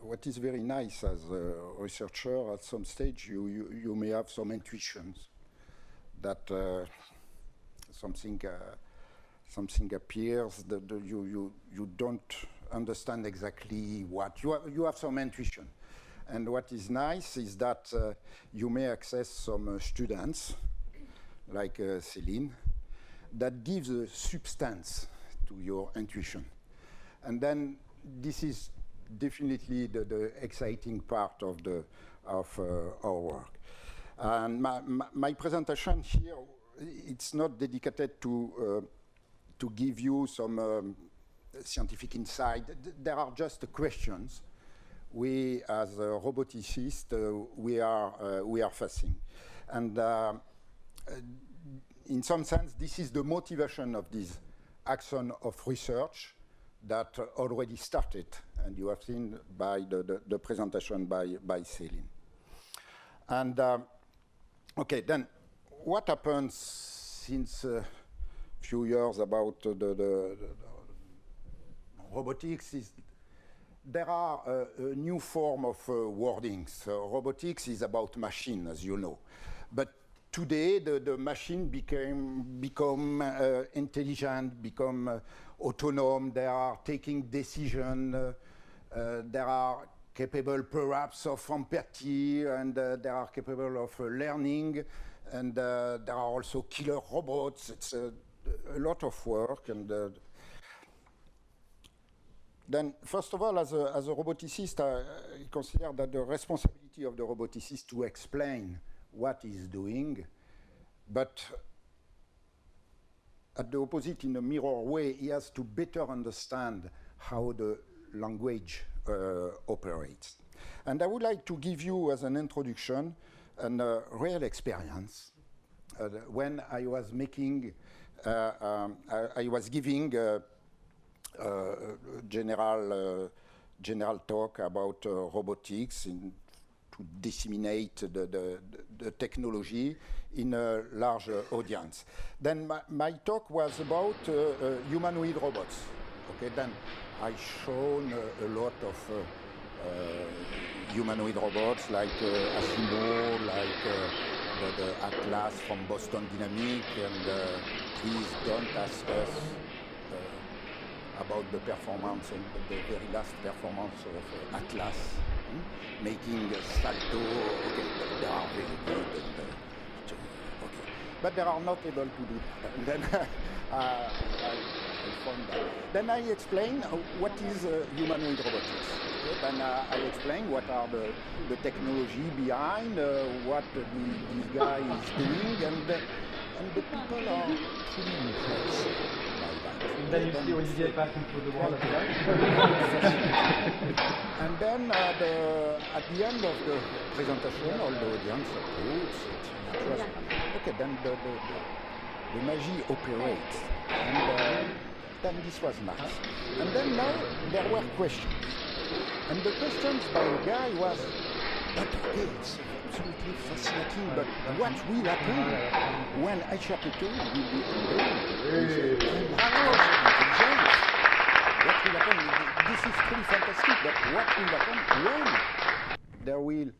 what is very nice as a researcher, at some stage you may have some intuitions that something appears that you don't understand exactly what. You have some intuition. And what is nice is that you may access some students, like Céline, that gives a substance to your intuition. And then this is definitely the exciting part of our work. And my presentation here, it's not dedicated to give you some scientific insight. There are just questions we, as roboticists, we are facing. And in some sense, this is the motivation of this action of research that already started, and you have seen by the presentation by Céline. And okay, then what happens since a few years about the robotics is there are a new form of wordings. Robotics is about machine, as you know, but today the machine become intelligent, become autonomous. They are taking decisions. They are capable, perhaps, of empathy, and they are capable of learning. And there are also killer robots. It's a lot of work. And then, first of all, as a roboticist, I consider that the responsibility of the roboticist to explain what he's doing, but at the opposite, in a mirror way, he has to better understand how the language operates. And I would like to give you, as an introduction, a real experience when I was making, I was giving general talk about robotics to disseminate the technology in a large audience. Then my talk was about humanoid robots. Okay, then I shown a lot of humanoid robots like Asimo, like the Atlas from Boston Dynamics, and please don't ask us about the performance and the very last performance of Atlas, making salto. Okay, they are very good, and, okay, but they are not able to do that. And then I found that. Then I explain what is humanoid robotics. Okay? Then I explain what are the technology behind, what this guy is doing, and the people are truly impressed. Olivier passe une photo de moi là. And then at the end of the presentation, all the audience approves. Okay, then the magie operates. And then this was nice. And then now there were questions. And the questions by the guy was, but okay, it's absolutely fascinating, but what will happen when HRP2 will be unveiled? What will happen? This is pretty fantastic, but what will happen when there will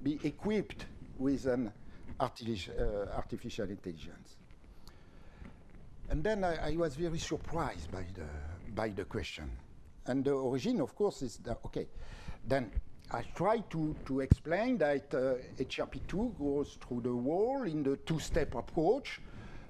be equipped with an artificial intelligence? And then I was very surprised by the question. And the origin, of course, is that, okay, then I try to explain that HRP2 goes through the wall in the two-step approach.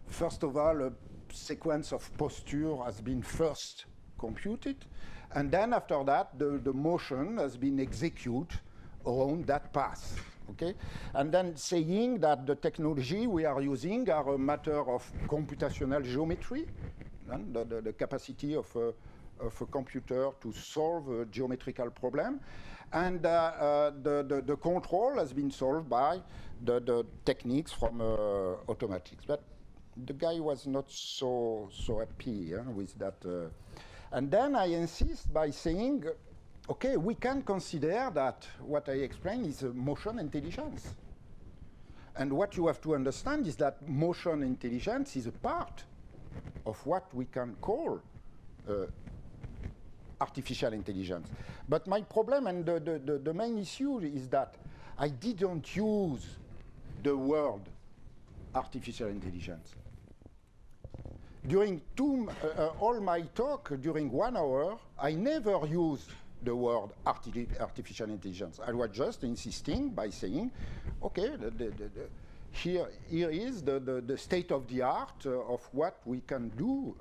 First of all, a sequence of posture has been first computed, and then after that, the motion has been executed around that path. Okay? And then saying that the technology we are using are a matter of computational geometry, and the capacity of a computer to solve a geometrical problem. And the control has been solved by the techniques from automatics. But the guy was not so happy with that. And then I insist by saying, okay, we can consider that what I explained is motion intelligence. And what you have to understand is that motion intelligence is a part of what we can call artificial intelligence. But my problem and the main issue is that I didn't use the word artificial intelligence. During all my talk, during 1 hour, I never used the word artificial intelligence. I was just insisting by saying, okay, here is the state of the art of what we can do.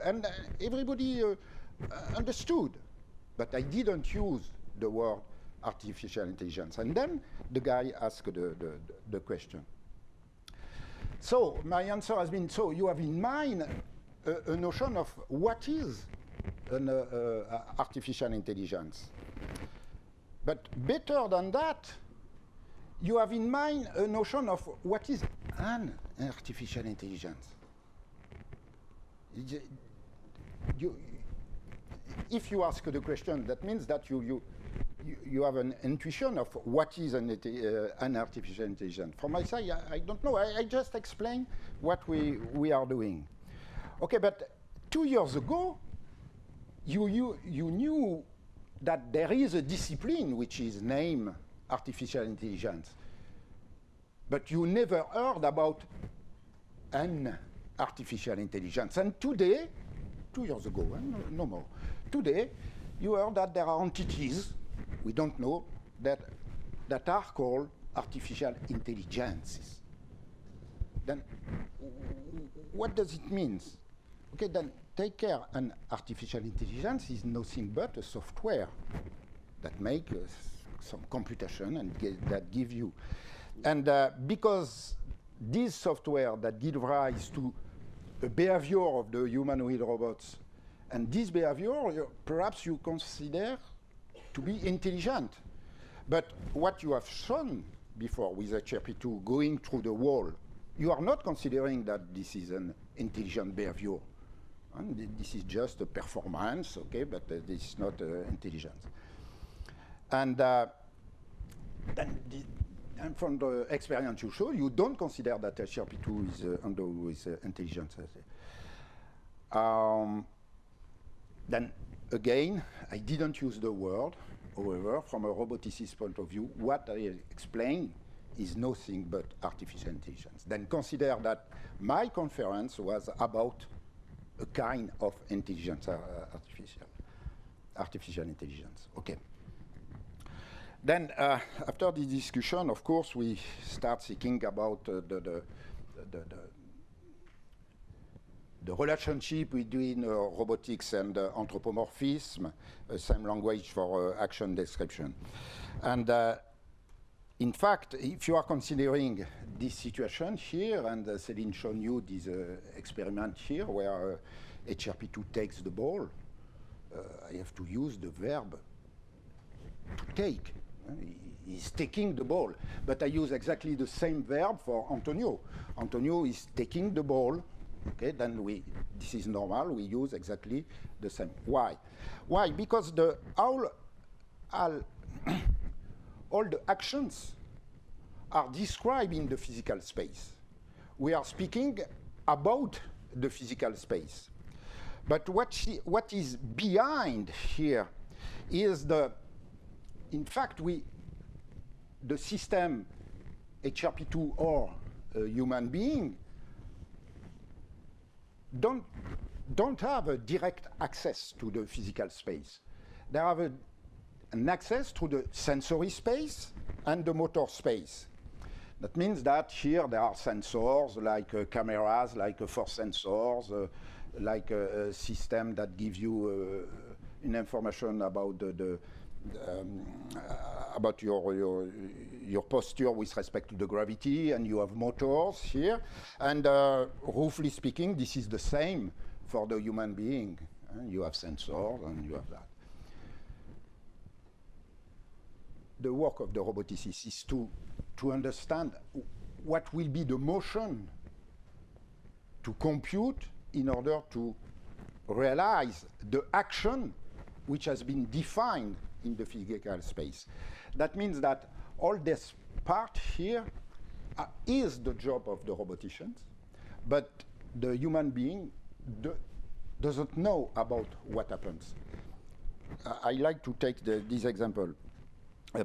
And everybody understood. But I didn't use the word artificial intelligence. And then the guy asked the question. So my answer has been, so you have in mind a notion of what is an artificial intelligence. But better than that, you have in mind a notion of what is an artificial intelligence. If you ask the question, that means that you have an intuition of what is an artificial intelligence. From my side, I don't know. I just explain what we are doing. Okay, but 2 years ago, you knew that there is a discipline which is named artificial intelligence. But you never heard about an artificial intelligence. And today, 2 years ago, no more, today, you heard that there are entities, we don't know, that are called artificial intelligences. Then, what does it mean? Okay, then take care. An artificial intelligence is nothing but a software that makes some computation and that give you. And because this software that gives rise to a behavior of the humanoid robots, and this behavior, perhaps you consider to be intelligent. But what you have shown before with HRP2 going through the wall, you are not considering that this is an intelligent behavior. And this is just a performance, okay, but this is not intelligence. And then and from the experience you show, you don't consider that HRP2 is endowed with intelligence. Then again, I didn't use the word. However, from a roboticist point of view, what I explained is nothing but artificial intelligence. Then consider that my conference was about a kind of intelligence, artificial intelligence. Okay. Then, after this discussion, of course, we start thinking about the relationship between robotics and anthropomorphism, same language for action description. And in fact, if you are considering this situation here, and Céline shown you this experiment here, where HRP2 takes the ball, I have to use the verb to take. He's taking the ball. But I use exactly the same verb for Antonio. Antonio is taking the ball. Okay, then this is normal. We use exactly the same. Why? Why? Because all the actions are described in the physical space. We are speaking about the physical space. But what is behind here is in fact, the system HRP2 or a human being don't have a direct access to the physical space. They have an access to the sensory space and the motor space. That means that here there are sensors like cameras, like force sensors, like a system that gives you an information about about your posture with respect to the gravity, and you have motors here. And roughly speaking, this is the same for the human being. You have sensors and you have that. The work of the roboticist is to understand what will be the motion to compute in order to realize the action which has been defined in the physical space. That means that all this part here is the job of the roboticians, but the human being doesn't know about what happens. I like to take this example.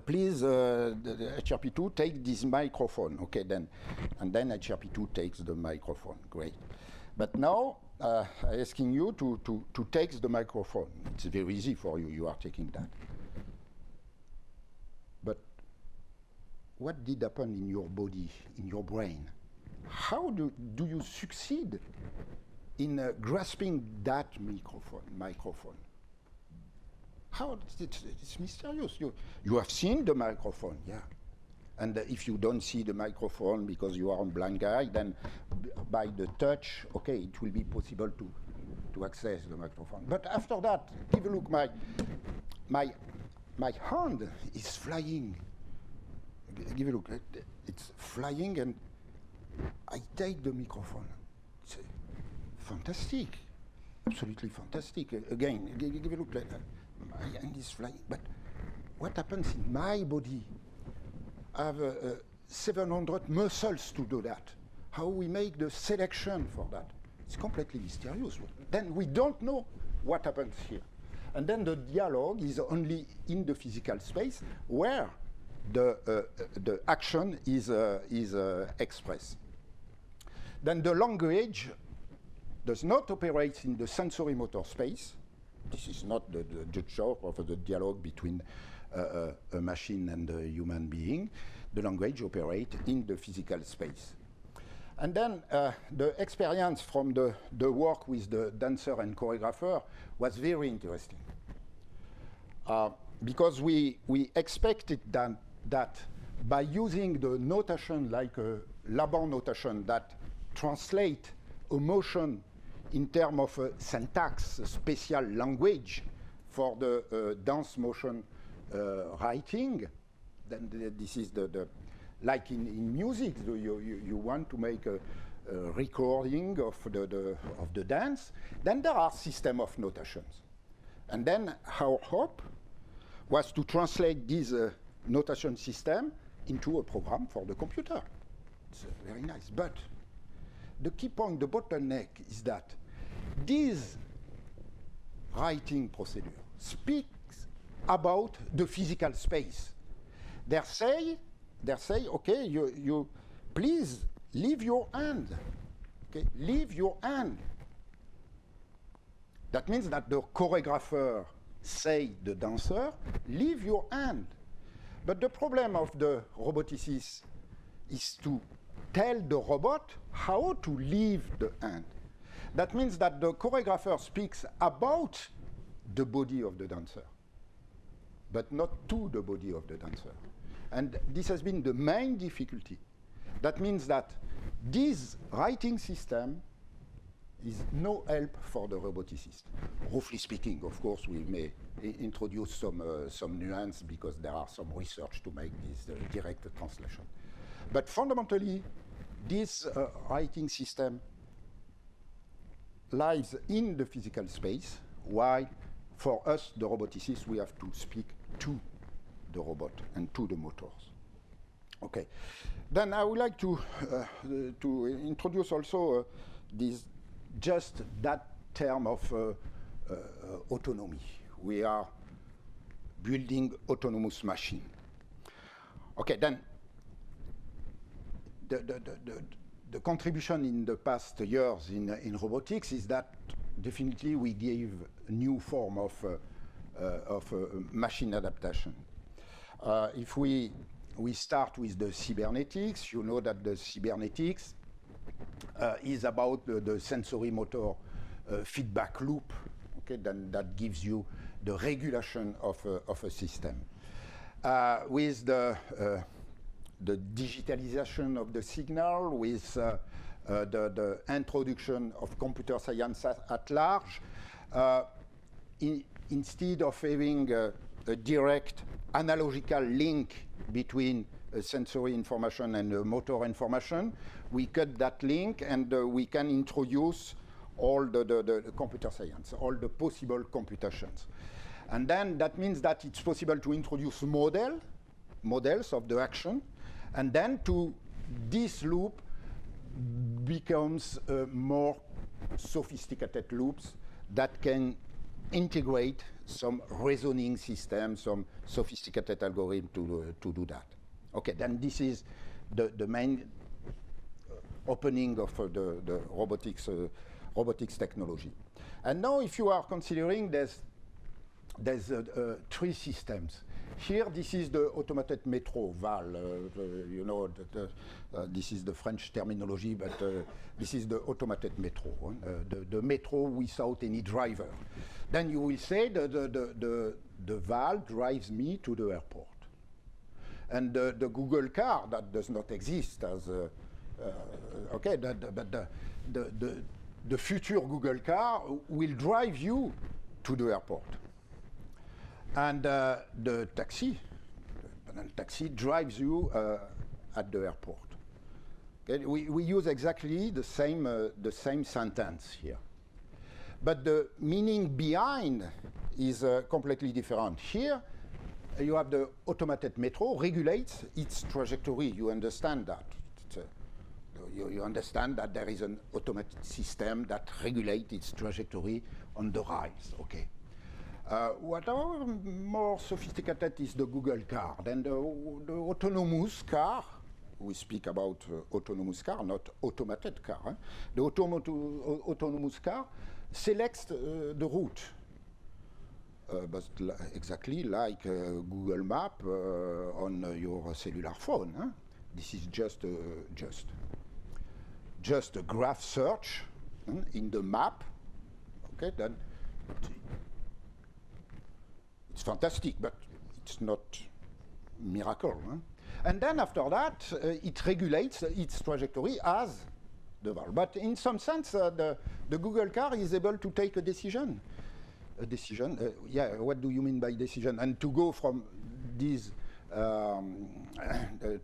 Please, the HRP2 take this microphone, okay, then, and then HRP2 takes the microphone, great. But now, I'm asking you to take the microphone. It's very easy for you, you are taking that. But what did happen in your body, in your brain? How do you succeed in grasping that microphone? How? It's mysterious. You have seen the microphone, yeah. And if you don't see the microphone because you are a blind guy, then by the touch, okay, it will be possible to access the microphone. But after that, give a look, my hand is flying. Give a look, it's flying, and I take the microphone. It's fantastic, absolutely fantastic. Again, give a look. My hand is flying, but what happens in my body? I have 700 muscles to do that. How we make the selection for that? It's completely mysterious. Then we don't know what happens here. And then the dialogue is only in the physical space where the action is expressed. Then the language does not operate in the sensory motor space. This is not the job of the dialogue between a machine and a human being. The language operates in the physical space. And then the experience from the work with the dancer and choreographer was very interesting. Because we expected that by using the notation like a Laumond notation that translate a motion in terms of syntax, special language for the dance motion writing, then this is the like in music, you want to make a recording of the dance, then there are system of notations. And then our hope was to translate this notation system into a program for the computer. It's very nice. But the key point, the bottleneck is that this writing procedure speaks about the physical space. They say, okay, you please leave your hand. Okay, leave your hand. That means that the choreographer say the dancer, leave your hand. But the problem of the roboticist is to tell the robot how to leave the hand. That means that the choreographer speaks about the body of the dancer, but not to the body of the dancer. And this has been the main difficulty. That means that this writing system is no help for the roboticist. Roughly speaking, of course, we may introduce some nuance because there are some research to make this direct translation. But fundamentally, this writing system lies in the physical space, while for us, the roboticists, we have to speak to the robot and to the motors. Okay. Then I would like to introduce also just that term of autonomy. We are building autonomous machine. Okay, then the contribution in the past years in robotics is that definitely we gave a new form of machine adaptation. If we start with the cybernetics, you know that the cybernetics is about the sensory motor feedback loop, okay, then that gives you the regulation of a system. With the digitalization of the signal, with the introduction of computer science at large, instead of having a direct analogical link between sensory information and motor information, we cut that link and we can introduce all the computer science, all the possible computations. And then that means that it's possible to introduce models of the action, and then this loop becomes more sophisticated loops that can integrate some reasoning system, some sophisticated algorithm to do that. Okay, then this is the main opening of the robotics technology. And now if you are considering there's three systems. Here, this is the automated metro, VAL. You know, this is the French terminology, but this is the automated metro, the metro without any driver. Then you will say the VAL drives me to the airport. And the Google car, that does not exist as, okay, but the future Google car will drive you to the airport. And the taxi drives you at the airport. Okay? We use exactly the same sentence here. But the meaning behind is completely different. Here, you have the automated metro regulates its trajectory. You understand that. You understand that there is an automated system that regulates its trajectory on the rise. Okay. What are more sophisticated is the Google car. Then the autonomous car, we speak about autonomous car, not automated car. Eh? The autonomous car selects the route. But exactly like Google Map on your cellular phone. Huh? This is just a graph search in the map. Okay, then it's fantastic, but it's not miracle. Huh? And then after that, it regulates its trajectory as the VAL. But in some sense, the Google car is able to take a decision. Yeah, what do you mean by decision? And to go from these, to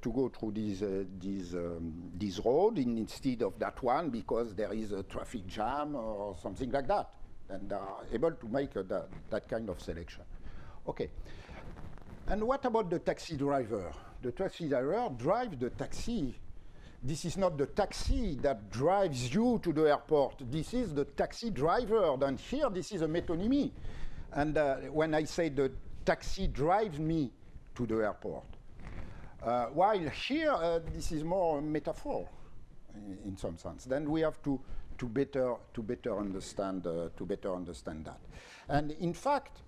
go through this road instead of that one because there is a traffic jam or something like that. And they are able to make that kind of selection. Okay. And what about the taxi driver? The taxi driver drives the taxi. This is not the taxi that drives you to the airport. This is the taxi driver. Then here, this is a metonymy. And when I say the taxi drives me to the airport, while here, this is more a metaphor in some sense. Then we have to better understand that. And in fact,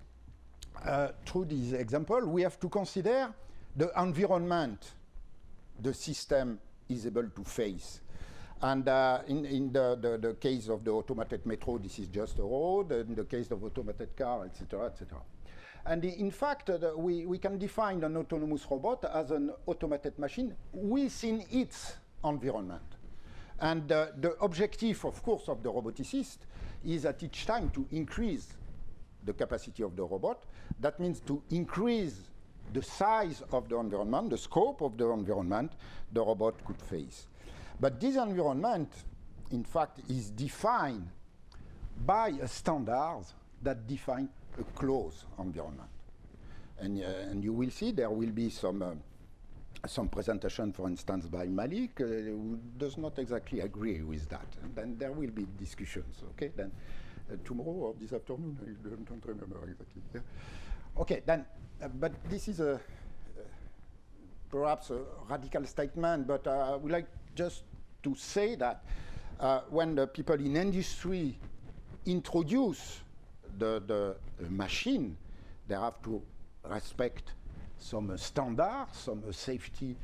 through this example, we have to consider the environment the system is able to face. And in the case of the automated metro, this is just a road. In the case of automated car, etc., etc. And in fact, we can define an autonomous robot as an automated machine within its environment. And the objective, of course, of the roboticist is at each time to increase the capacity of the robot. That means to increase the size of the environment, the scope of the environment the robot could face. But this environment, in fact, is defined by a standard that define a closed environment. And you will see there will be some presentation, for instance, by Malik, who does not exactly agree with that. And then there will be discussions, okay? Then tomorrow or this afternoon, I don't remember exactly. Yeah. Okay, then, but this is perhaps a radical statement, but I would like just to say that when the people in industry introduce the machine, they have to respect some standards, some safety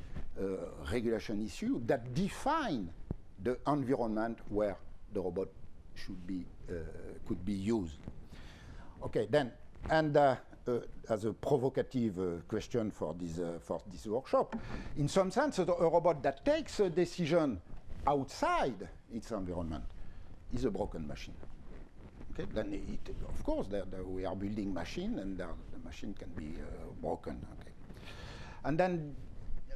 regulation issue that define the environment where the robot should be could be used. Okay, then, and as a provocative question for this workshop, in some sense, a robot that takes a decision outside its environment is a broken machine. Okay, then of course we are building machine, and the machine can be broken. Okay, and then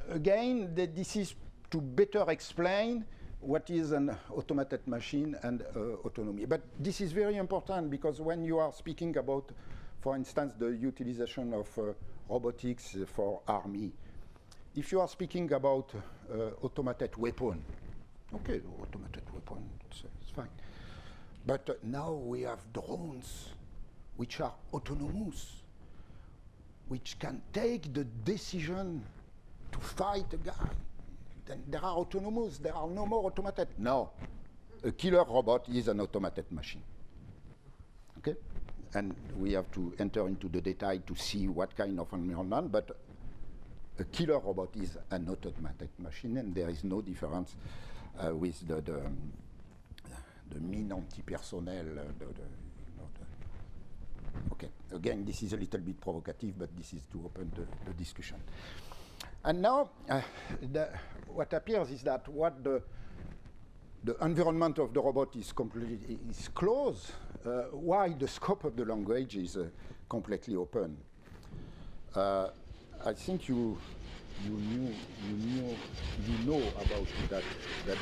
again, this is to better explain what is an automated machine and autonomy. But this is very important because when you are speaking about, for instance, the utilization of robotics for army, if you are speaking about automated weapon, okay, automated weapon, it's fine. But now we have drones which are autonomous, which can take the decision to fight a guy. Then they are autonomous, there are no more automated. No, a killer robot is an automated machine. Okay? And we have to enter into the detail to see what kind of environment, but a killer robot is an automated machine, and there is no difference with the mine anti-personnel. Okay, again, this is a little bit provocative, but this is to open the discussion. And now, what appears is that what the environment of the robot is completely closed, while the scope of the language is completely open. I think you know about that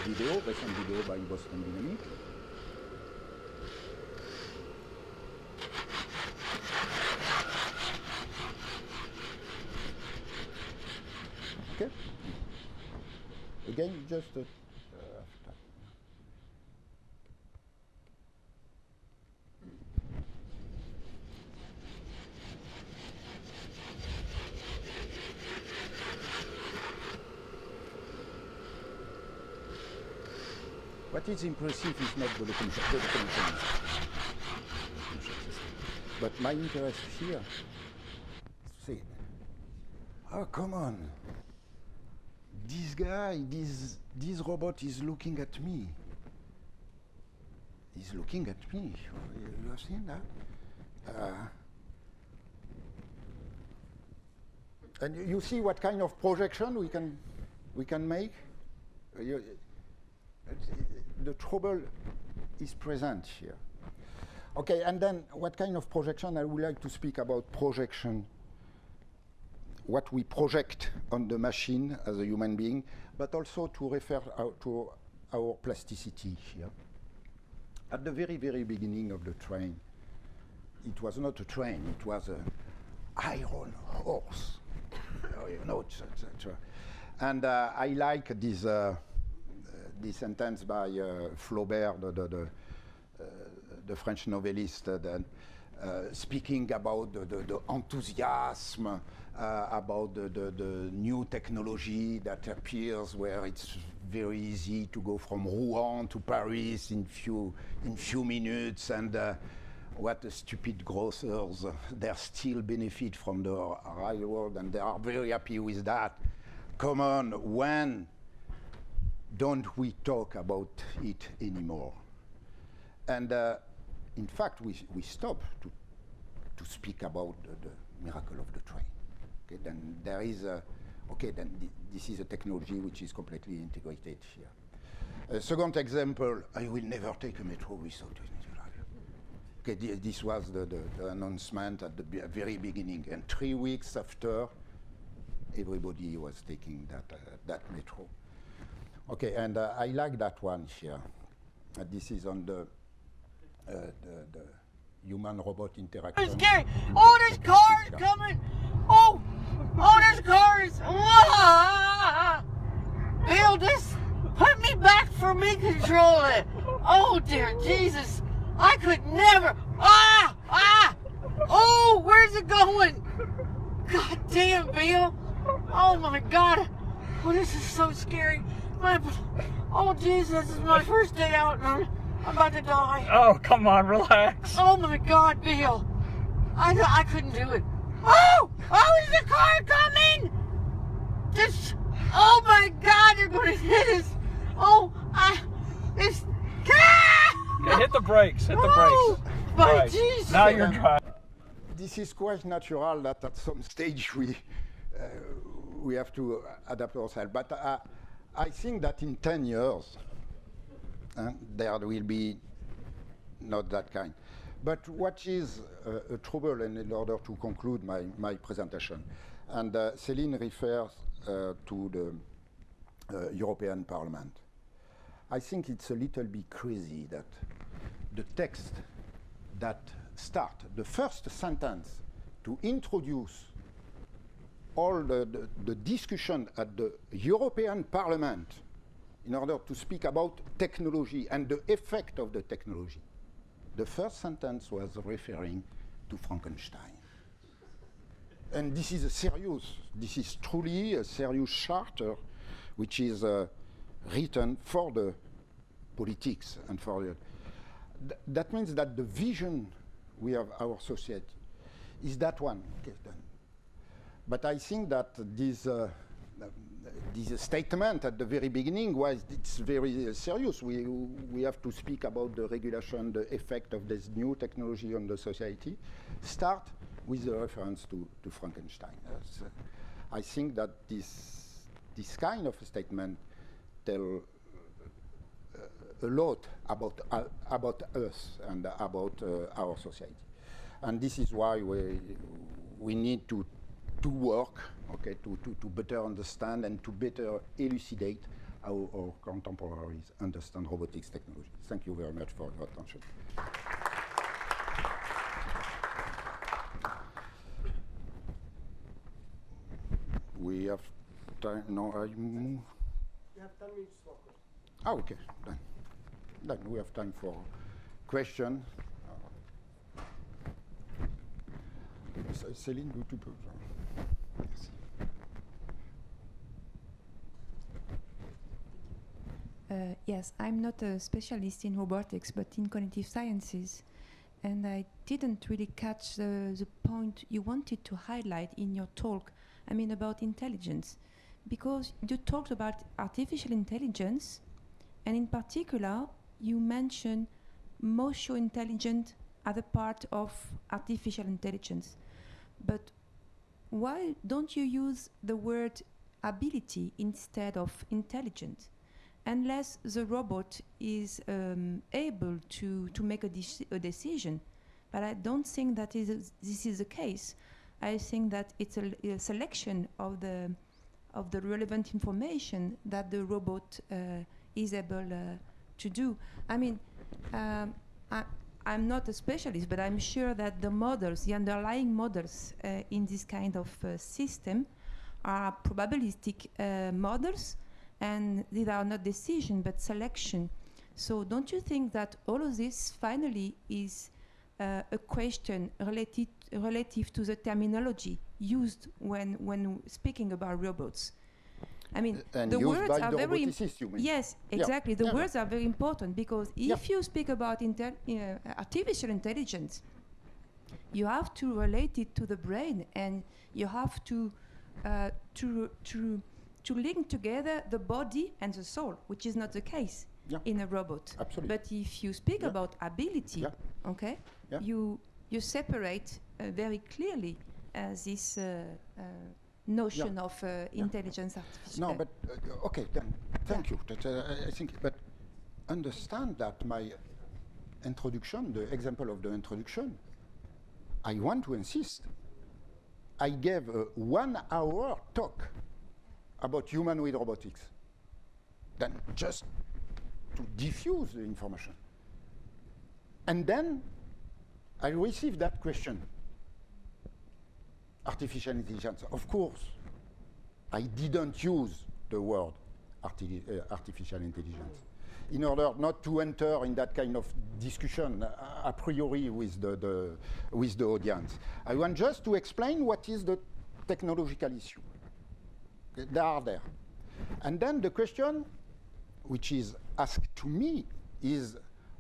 video, recent video by Boston Dynamics. Okay. Again, just. What is impressive is not the locomotion, but my interest here is to say, oh, come on. This guy, this robot is looking at me. He's looking at me. You have seen that? And you see what kind of projection we can make? The trouble is present here. Okay, and then what kind of projection? I would like to speak about projection, what we project on the machine as a human being, but also to refer to our plasticity here. At the very, very beginning of the train, it was not a train, it was an iron horse, etc. And I like this sentence by Flaubert, the French novelist, speaking about the enthusiasm about the new technology that appears, where it's very easy to go from Rouen to Paris in few minutes, and what a stupid grocers, they still benefit from the railroad, and they are very happy with that. Come on, when don't we talk about it anymore? And in fact, we stop to speak about the miracle of the train. Okay, then there is this is a technology which is completely integrated here. A second example, I will never take a metro without it. Okay, this was the announcement at the very beginning, and 3 weeks after, everybody was taking that metro. Okay, and I like that one here. This is on the human-robot interaction. It's scary. Oh, there's cars coming. Oh, there's cars. Bill, just put me back for me control it. Oh, dear Jesus. I could never. Oh, where's it going? God damn, Bill. Oh, my God. Oh, this is so scary. Oh, Jesus, this is my first day out, and I'm about to die. Oh, come on, relax. Oh, my God, Bill. I couldn't do it. Oh, is the car coming? Oh, my God, they're going to hit us. It's... Okay, hit the brakes, hit the brakes. My right. Jesus. Now you're driving. This is quite natural that at some stage we have to adapt ourselves. But I think that in 10 years, there will be not that kind. But what is a trouble, and in order to conclude my presentation, and Céline refers to the European Parliament. I think it's a little bit crazy that the text that start, the first sentence to introduce all the discussion at the European Parliament in order to speak about technology and the effect of the technology. The first sentence was referring to Frankenstein. And this is truly a serious charter which is written for the politics and for the, that means that the vision we have our society is that one. Okay, then. But I think that this statement at the very beginning it's very serious. We have to speak about the regulation, the effect of this new technology on the society. Start with the reference to Frankenstein. I think that this kind of a statement tell a lot about us and about our society, and this is why we need to work, okay, to better understand and to better elucidate how our contemporaries understand robotics technology. Thank you very much for your attention. We have time now. I move. You have 10 minutes for questions. Ah, okay. Then we have time for question. Céline, tu peux. Merci. Yes, I'm not a specialist in robotics, but in cognitive sciences. And I didn't really catch the point you wanted to highlight in your talk, I mean about intelligence. Because you talked about artificial intelligence, and in particular, you mentioned motion intelligence as a part of artificial intelligence. But why don't you use the word ability instead of intelligence? Unless the robot is able to make a decision. But I don't think that this is the case. I think that it's a selection of the relevant information that the robot is able to do. I mean, I'm not a specialist, but I'm sure that the models, the underlying models in this kind of system are probabilistic models, and these are not decision but selection. So don't you think that all of this finally is a question relative to the terminology used when speaking about robots? I mean, and the words by are the very roboticist, you mean? Yes, exactly. The Yeah. words are very important, because if you speak about artificial intelligence, you have to relate it to the brain, and you have to link together the body and the soul, which is not the case in a robot. Absolutely. But if you speak about ability, okay, you separate very clearly this notion of intelligence artificial. No, but okay, then thank you. That, I think, but understand that my introduction, the example of the introduction, I want to insist. I gave a 1 hour talk about humanoid robotics. Then just to diffuse the information. And then I received that question. Artificial intelligence. Of course, I didn't use the word artificial intelligence in order not to enter in that kind of discussion a priori with the audience. I want just to explain what is the technological issue. They are there. And then the question which is asked to me is,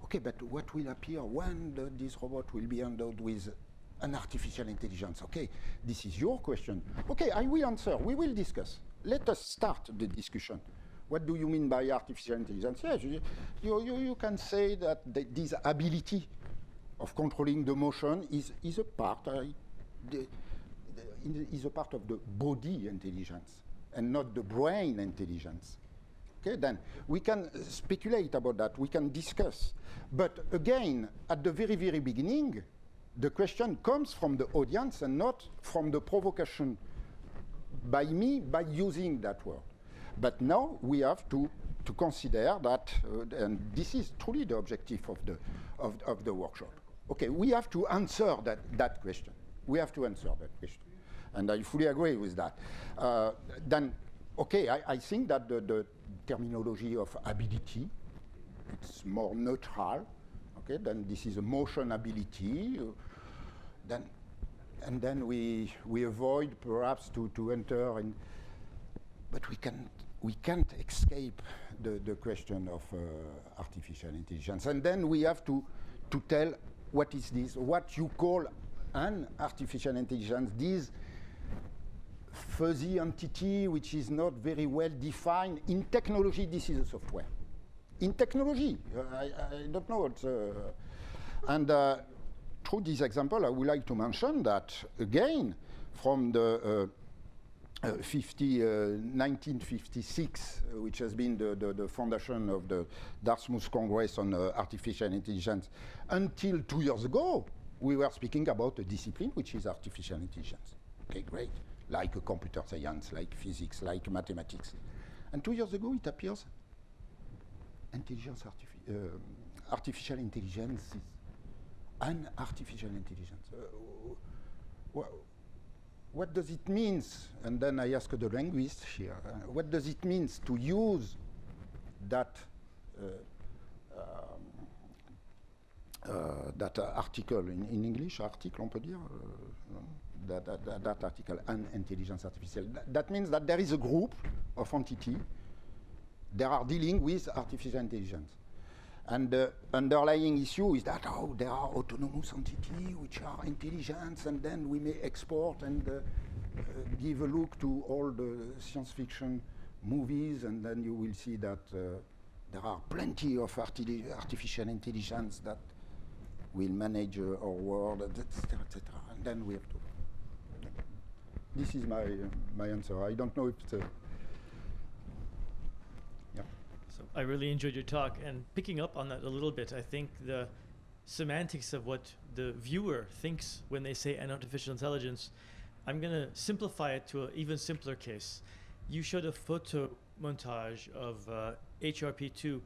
okay, but what will appear when this robot will be endowed with an artificial intelligence? Okay, this is your question. Okay, I will answer. We will discuss. Let us start the discussion. What do you mean by artificial intelligence? Yes, you can say that this ability of controlling the motion is a part is a part of the body intelligence and not the brain intelligence. Okay, then we can speculate about that. We can discuss. But again, at the very, very beginning, the question comes from the audience and not from the provocation by me by using that word. But now we have to consider that, and this is truly the objective of the workshop. Okay, we have to answer that question. We have to answer that question, and I fully agree with that. Then, okay, I think that the terminology of ability, it's more neutral. Okay, then this is a motion ability. then we avoid perhaps to enter in, but we can't escape the question of artificial intelligence. And then we have to tell what is this, what you call an artificial intelligence, this fuzzy entity which is not very well defined. In technology, this is a software. In technology, I don't know. Through this example, I would like to mention that, again, from the 1956, which has been the foundation of the Dartmouth Congress on artificial intelligence, until 2 years ago, we were speaking about a discipline which is artificial intelligence. Okay, great. Like computer science, like physics, like mathematics. And 2 years ago, it appears artificial intelligence is an artificial intelligence. What does it mean? And then I ask the linguist here, what does it mean to use that that article in English, article on peut dire, that article, an intelligence artificial. That means that there is a group of entity that are dealing with artificial intelligence. And the underlying issue is that, there are autonomous entities which are intelligent, and then we may export and give a look to all the science fiction movies, and then you will see that there are plenty of artificial intelligence that will manage our world, etc., etc. And then we have to. This is my answer. I don't know if it's So I really enjoyed your talk, and picking up on that a little bit, I think the semantics of what the viewer thinks when they say an artificial intelligence, I'm going to simplify it to an even simpler case. You showed a photo montage of HRP2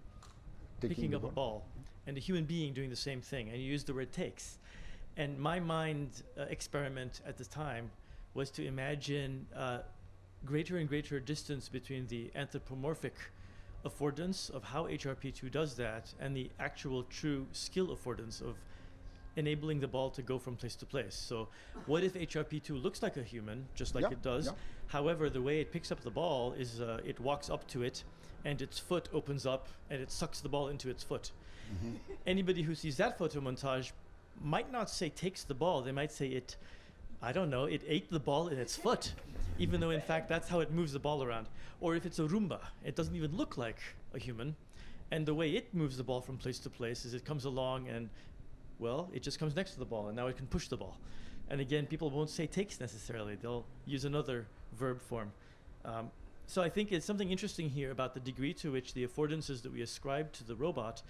picking up a ball and a human being doing the same thing, and you used the word takes. And my mind experiment at the time was to imagine greater and greater distance between the anthropomorphic affordance of how HRP2 does that and the actual true skill affordance of enabling the ball to go from place to place. So what if HRP2 looks like a human, just like it does? However, the way it picks up the ball is it walks up to it, and its foot opens up, and it sucks the ball into its foot. Mm-hmm. Anybody who sees that photo montage might not say takes the ball. They might say it ate the ball in its foot, even though in fact that's how it moves the ball around. Or if it's a Roomba, it doesn't even look like a human. And the way it moves the ball from place to place is it comes along and, well, it just comes next to the ball, and now it can push the ball. And again, people won't say takes necessarily. They'll use another verb form. So I think it's something interesting here about the degree to which the affordances that we ascribe to the robot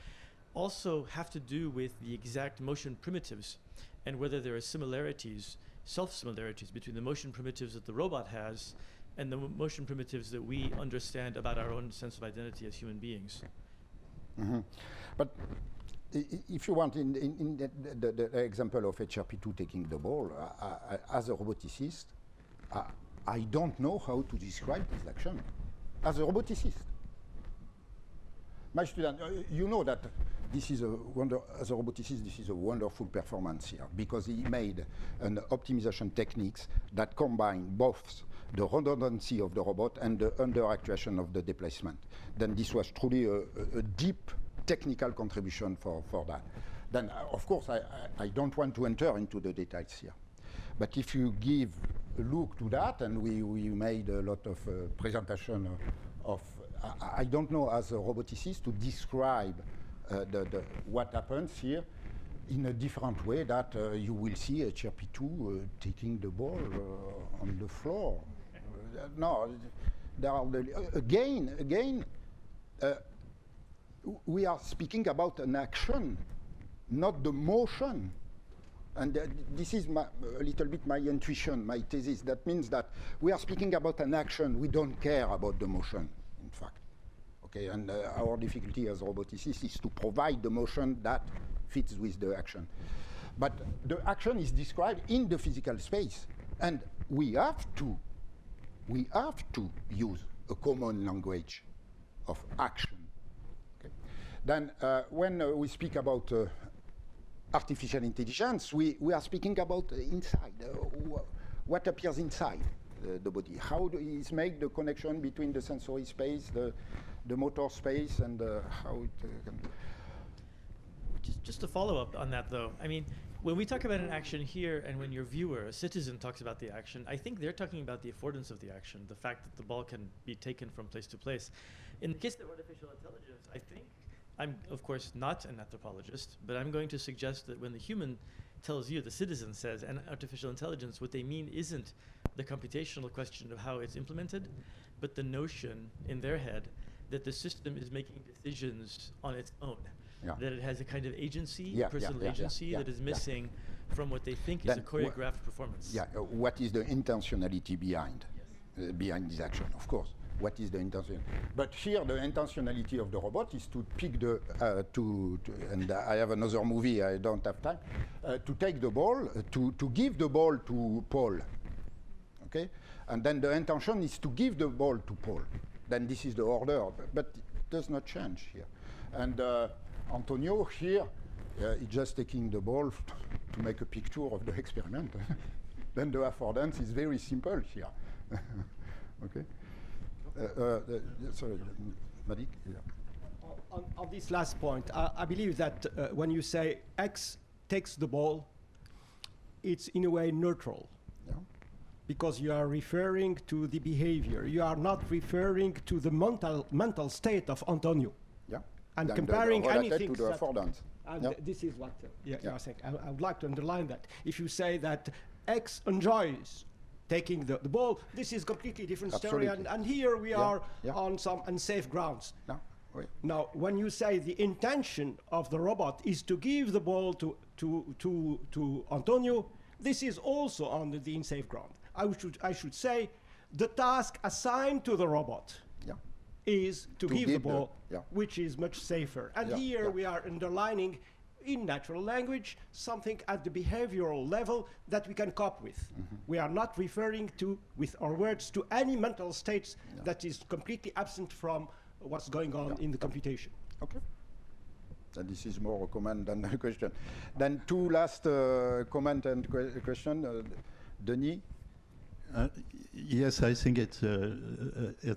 also have to do with the exact motion primitives, and whether there are similarities, self-similarities between the motion primitives that the robot has and the motion primitives that we understand about our own sense of identity as human beings. Mm-hmm. But if you want, in the example of HRP2 taking the ball, as a roboticist, I don't know how to describe this action. As a roboticist. My student, you know that this is as a roboticist, this is a wonderful performance here, because he made an optimization techniques that combine both the redundancy of the robot and the under-actuation of the displacement. Then this was truly a deep technical contribution for that. Then, of course, I don't want to enter into the details here. But if you give a look to that, and we made a lot of presentation of, I don't know as a roboticist to describe what happens here in a different way that you will see HRP2 taking the ball on the floor. No, there are again, we are speaking about an action, not the motion. And this is a little bit my intuition, my thesis. That means that we are speaking about an action. We don't care about the motion, in fact. Okay, and our difficulty as roboticists is to provide the motion that fits with the action. But the action is described in the physical space, and we have to use a common language of action. Okay. Then when we speak about artificial intelligence, we are speaking about inside, what appears inside the body. How is made the connection between the sensory space, the motor space, and how it can... Just to follow up on that, though, I mean, when we talk about an action here, and when your viewer, a citizen, talks about the action, I think they're talking about the affordance of the action, the fact that the ball can be taken from place to place. In the case of artificial intelligence, I think, I'm, of course, not an anthropologist, but I'm going to suggest that when the human tells you, the citizen says, an artificial intelligence, what they mean isn't the computational question of how it's implemented, but the notion in their head that the system is making decisions on its own. Yeah. That it has a kind of agency, personal agency that is missing from what they think is a choreographed performance. Yeah, what is the intentionality behind behind this action? Of course, what is the intention? But here, the intentionality of the robot is to pick the and I have another movie. I don't have time to take the ball, to give the ball to Paul. Okay, and then the intention is to give the ball to Paul. Then this is the order, but it does not change here. And Antonio here is just taking the ball to make a picture of the experiment. Then the affordance is very simple here. Okay. Sorry, Madik. Yeah. On this last point, I believe that when you say X takes the ball, it's in a way neutral. Yeah. Because you are referring to the behavior. You are not referring to the mental state of Antonio. Yeah. And Then comparing anything to the affordance. and Yeah. this is what you are saying. I would like to underline that. If you say that X enjoys taking the ball, this is completely different story. Absolutely. And here we are Yeah. on some unsafe grounds. No. Oui. Now, when you say the intention of the robot is to give the ball to Antonio, this is also on the unsafe ground. I should say the task assigned to the robot is to give the ball, which is much safer. And here we are underlining in natural language something at the behavioral level that we can cope with. Mm-hmm. We are not referring to, with our words, to any mental states that is completely absent from what's going on in the computation. Okay. And this is more a comment than a question. Then two last comment and question. Denis? Yes, I think it's a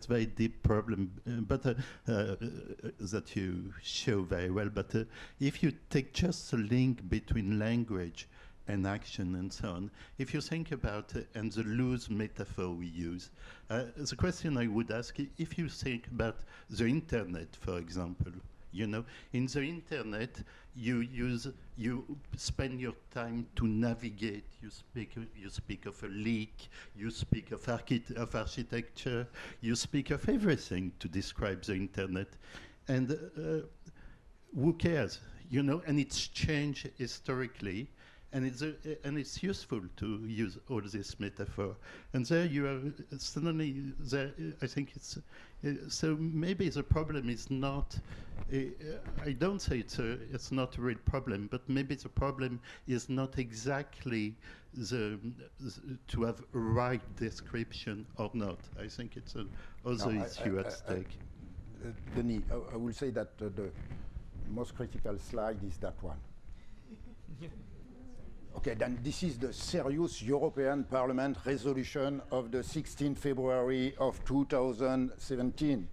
very deep problem, but that you show very well. But if you take just a link between language and action and so on, if you think about and the loose metaphor we use, the question I would ask, if you think about the internet, for example, you know, in the internet, you spend your time to navigate. You speak of a leak. You speak of architecture. You speak of everything to describe the internet, and who cares? You know, and it's changed historically, and it's useful to use all this metaphor. And there you are suddenly there. I think it's so maybe the problem is not. I don't say it's not a real problem, but maybe the problem is not exactly to have a right description or not. I think it's also issue at stake. Denis, I will say that the most critical slide is that one. Okay, then this is the serious European Parliament resolution of the 16th February of 2017.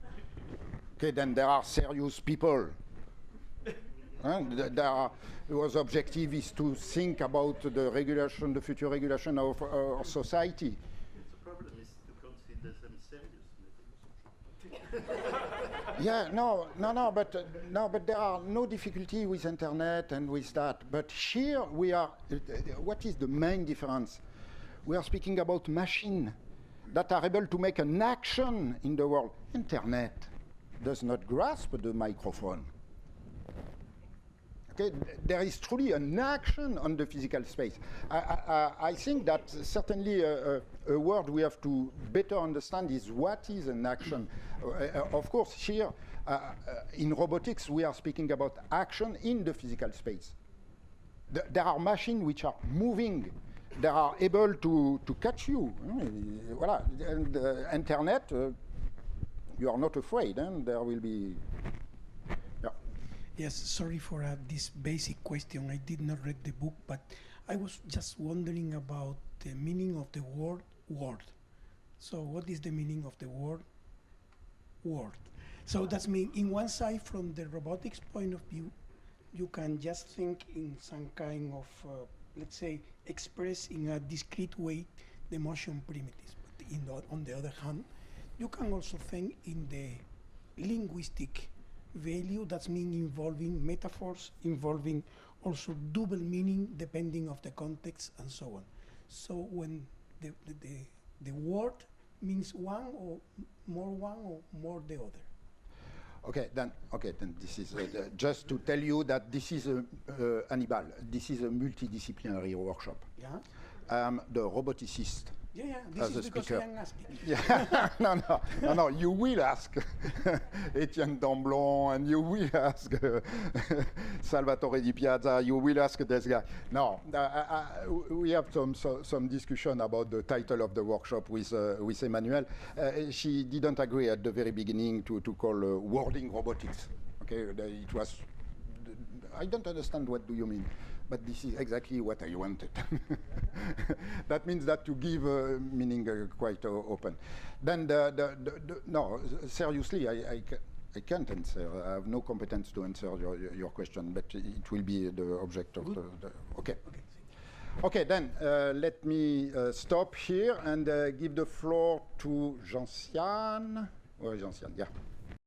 Okay, then there are serious people. Whose objective is to think about the regulation, the future regulation of our society. The problem is to consider them seriously. Yeah, but there are no difficulty with internet and with that. But here we are, what is the main difference? We are speaking about machines that are able to make an action in the world. Internet does not grasp the microphone. Okay, there is truly an action on the physical space. I think that certainly a word we have to better understand is what is an action. Of course, here in robotics, we are speaking about action in the physical space. There are machines which are moving. They are able to catch you. Voilà. And internet, you are not afraid. There will be... Yes, sorry for this basic question. I did not read the book, but I was just wondering about the meaning of the word "word." So what is the meaning of the word "word"? So that's mean, in one side, from the robotics point of view, you can just think in some kind of, let's say, express in a discrete way the motion primitives. But on the other hand, you can also think in the linguistic value, that's mean involving metaphors, involving also double meaning depending of the context and so on. So when the word means one or more the other. Okay, then this is just to tell you that this is Hannibal. This is a multidisciplinary workshop. Yeah. I'm the roboticist. Yeah, this as is a because speaker. I am asking. Yeah, no. You will ask Etienne Damblon, and you will ask Salvatore Di Piazza. You will ask this guy. No, we have some discussion about the title of the workshop with Emmanuel. She didn't agree at the very beginning to call wording robotics. Okay, it was. I don't understand what do you mean. But this is exactly what I wanted. That means that to give meaning quite open. Then no, seriously, I can't answer. I have no competence to answer your question, but it will be the object of the okay. Okay, then let me stop here and give the floor to Jean-Sian. Jean-Sian, yeah.